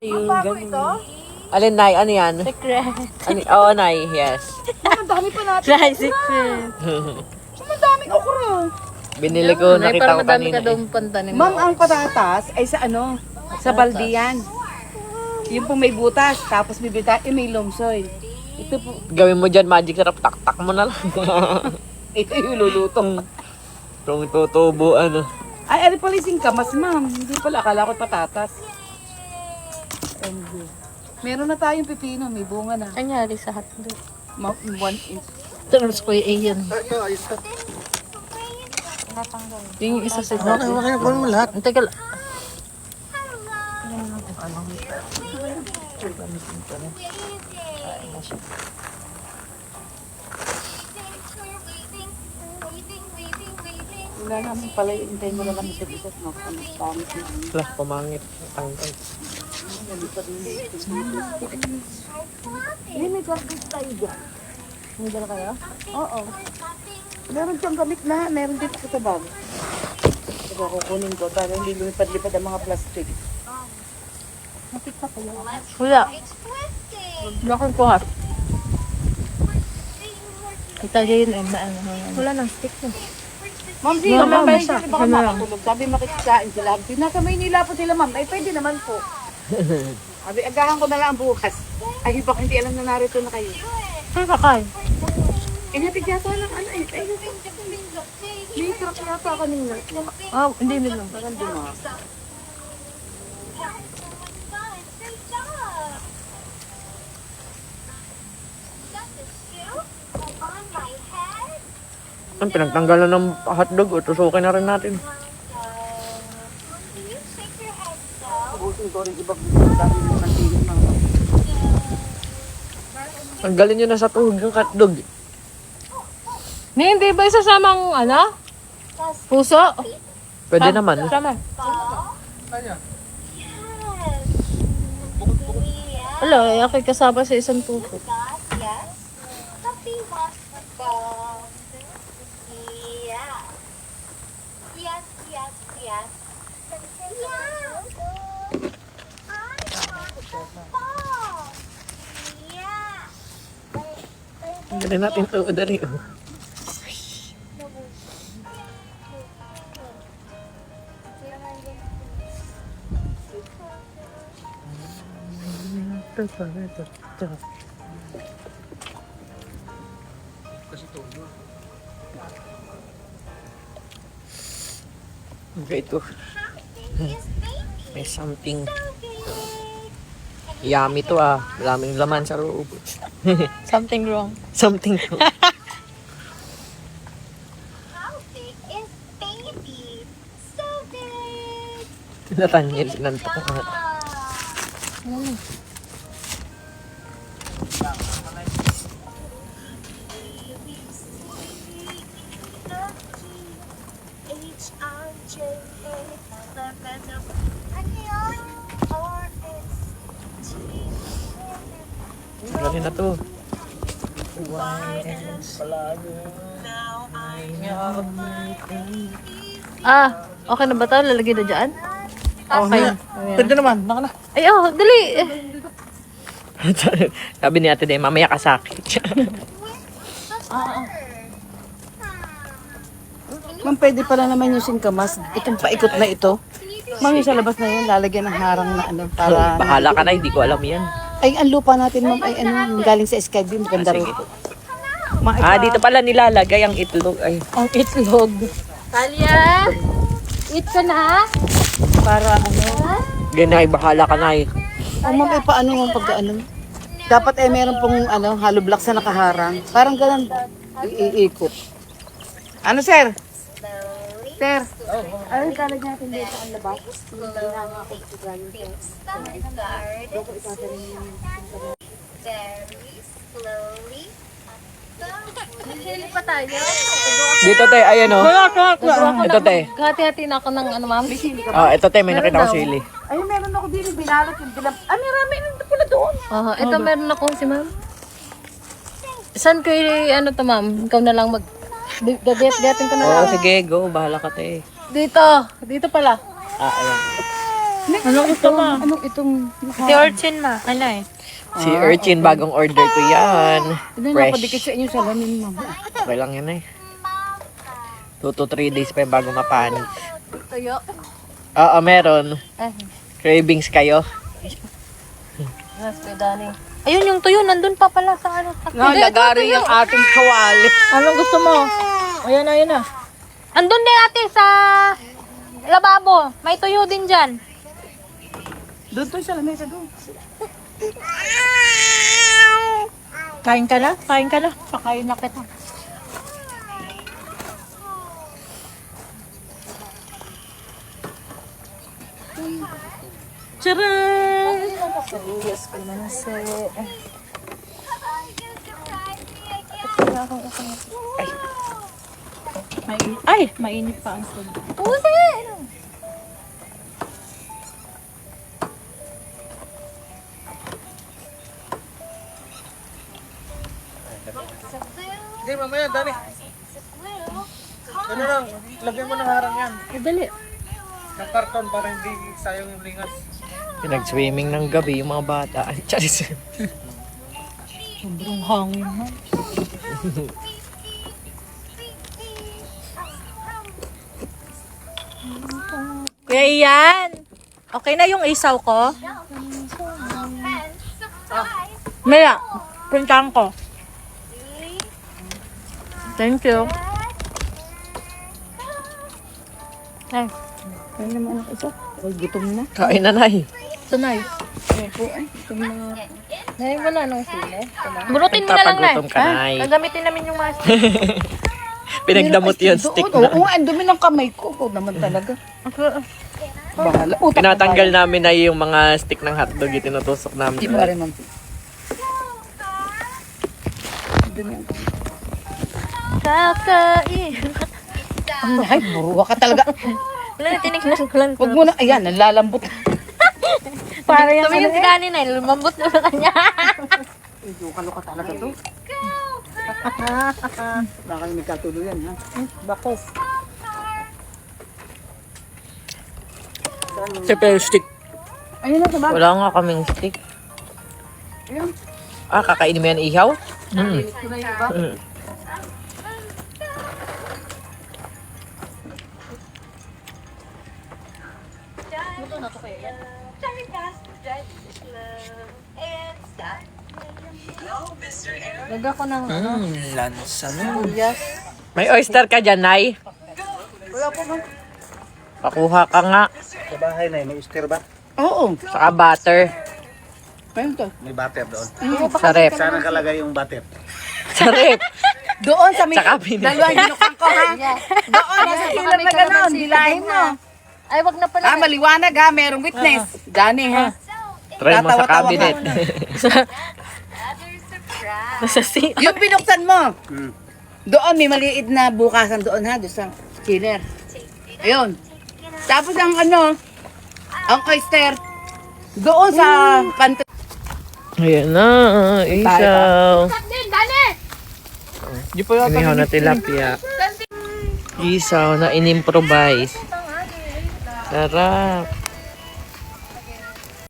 Yung Bago ganun. ito? Alin, Nay? Ano yan? Secret. Oo, Nay. Yes. Ang dami pa natin. Try secret. Ang daming okra. Binili ko, Nay, nakita ko parang madami kanina. ka daw pantanim. Ma'am, ang patatas ay sa ano? Sa baldiyan. Yung po may butas, tapos bibita, may lomsoy. Ito po, Gawin mo dyan, magic syrup. Tak-tak mo na lang. ito yung luluto. Kung tutubo, ano. Ay, ano pala yung singkamas, ma'am? Hindi pala, akala ko patatas. Meron na tayong pipino, may bunga na. Kanyari sa hotdog. 1 inch. Tapos ko yung yung isa sa Okay, okay na po mo lahat. Ang tagal. Wala naman pala, hintayin mo na lang sa isas, no? Ang pangit na. Wala, pumangit. Tangkay. Hindi, may garbage tayo dyan. May dala kayo? Oo. Meron siyang gamit na, meron din ako sa bag. Diba, kukunin ko, para hindi lumipad-lipad ang mga plastic. Wala. Bakit ko ha? Itagay yun eh. Wala nang stick na. Ma'am, di Wala, naman ba basta. yung baka makatulog? Sabi makikikain sila. Nasa Maynila po sila, ma'am. Ay, pwede naman po. Sabi, agahan ko na lang bukas. Ay, baka hindi alam na narito na kayo. Kaya kakay. Inatig yata ng ano eh. Ay, may truck yata kanina. Oh, hindi nila. Parang dumawa. Ang pinagtanggalan ng hotdog, tusukin na rin natin. Ubusin ko rin ibang dami ng mantika mga. Tanggalin nyo na sa tuhog yung hotdog. Hindi ba isasamang ano? Puso? Pwede naman. Sama. Wala, ako'y kasama sa isang puso. Tanggalin natin ito. Dali. Okay, ito. May something. Yummy to ah. Maraming laman sa loob. Something wrong. Something. Natangil. Sinantok ko. Galing na to. Ah, okay na ba ito? Lalagay na dyan? Okay. Pwede naman, naka na. Ay, oh, dali. Sabi ni ate Day, mamaya ka sa akin. Ma'am, pwede pala naman yung singkamas. Itong paikot na ito. Ma'am, yung sa labas na yun, lalagyan ng harang na ano. Para Bahala ka na, hindi ko alam yan. Ay, ang lupa natin, ma'am, ay ano, galing sa Skybeam. Ganda rin. Dito pala nilalagay ang itlog. Ay, Ang itlog. Talia, eat ka na. Para ano. ganay, bahala ka na eh. Oh, ma'am, eh, paano ma'am pagka ano? Dapat eh, meron pong ano, hollow blocks na nakaharang. Parang ganun. Iikot. Ano, sir? Sir? Ay, kalag natin dito ang labas. Hili pa tayo. Dito te, ayan o. Ito te. Hati-hati na ako ng ano, ma'am. Ito te, may nakita ko sili. Ay, meron ako din binalot yung bilang. Ah, marami nang pula doon. Ito meron ako si ma'am. Saan ko ano to, ma'am? Ikaw na lang mag... Gagat-gatin ko na lang. Oo, sige, go. Bahala ka te. Dito. Dito pala. Ayan. Anong gusto mo? Anong itong Si Orchin ma. Ano eh? Si Urchin, bagong order ko yan. Hindi Fresh. napadikit sa inyo sa lamin, ma'am. Okay lang yan eh. 2 to 3 days pa yung bago mapanis. Tuyo. Oo, meron. Eh. Cravings kayo. Yes, kay Dani. Ayun yung tuyo, nandun pa pala sa ano. Lagari yung ating kawali. Anong gusto mo? Ayan na, ayan na. Andun din ate sa lababo. May tuyo din dyan. Doon to sa lamesa doon. Kain ka na? Kain ka na? Pakain na kita. Tcharan! Yes, Ay, mainit pa ang sulit. Pusi! Hindi, mamaya, Dani. Ano lang, lagyan mo ng harang yan. Dali. Ng karton para hindi sayang yung lingas. Pinag-swimming ng gabi yung mga bata. Charis. Sobrang hangin ha. Kuya Ian, okay na yung isaw ko? Maya, puntahan ko. Thank you. Ay, Ayun naman ang isa. Ay, gutom na. Kain na nai. tunay. Opo, ay, gutom na. Ngayon mo na nung sili. Bunutin mo na lang na. Nagpapagutom ka, Nay. Gagamitin namin yung mas. Pinagdamot yun, Doon, stick oo, na. nga, ang dumi ng kamay ko. Oo naman talaga. Bahala. Utak na Tinatanggal namin na yung mga stick ng hotdog, itinutusok tayo. Di namin. ba rin, ma'am? Dumi ang Kakain. Ay, buruha ka talaga. Wala na, tinignan ko lang. Huwag mo na, ayan, nalalambot. Para yung tumingin si Dani na, lumambot na sa kanya. Ay, kalo ka talaga to. Baka yung nagkatuluyan, ha? Bako. Siyempre, stick. Ayun na, sabag. Wala nga kaming stick. Ayun. Ah, kakainin mo yan ihaw? Ito na yung iba. Laga ko ng ano. Lansa no. Yes. May oyster ka dyan, Nay? Wala po, ma'am. Pakuha ka nga. Sa bahay na, may oyster ba? Oo. Saka butter. Ayun to. May butter doon. Sa rep. Sana kalagay yung butter. Sa rep. Doon sa may Sa cabinet. dalawang ginukan ko, ha? Doon, nasa killer na gano'n. Dilahin mo. Ay, wag na pala. Ah, maliwanag, ha? Merong witness. Dani, ha? Try mo sa Tatawa-tawa cabinet. Nasa si. Yung binuksan mo. Doon, may maliit na bukasan doon, ha? Doon sa killer. Ayun. Tapos ang ano, ang oyster, doon sa pantry. Ayan na, isaw. Dani! Di pa yata. Inihaw na tilapia. Isaw na in-improvise. Sarap.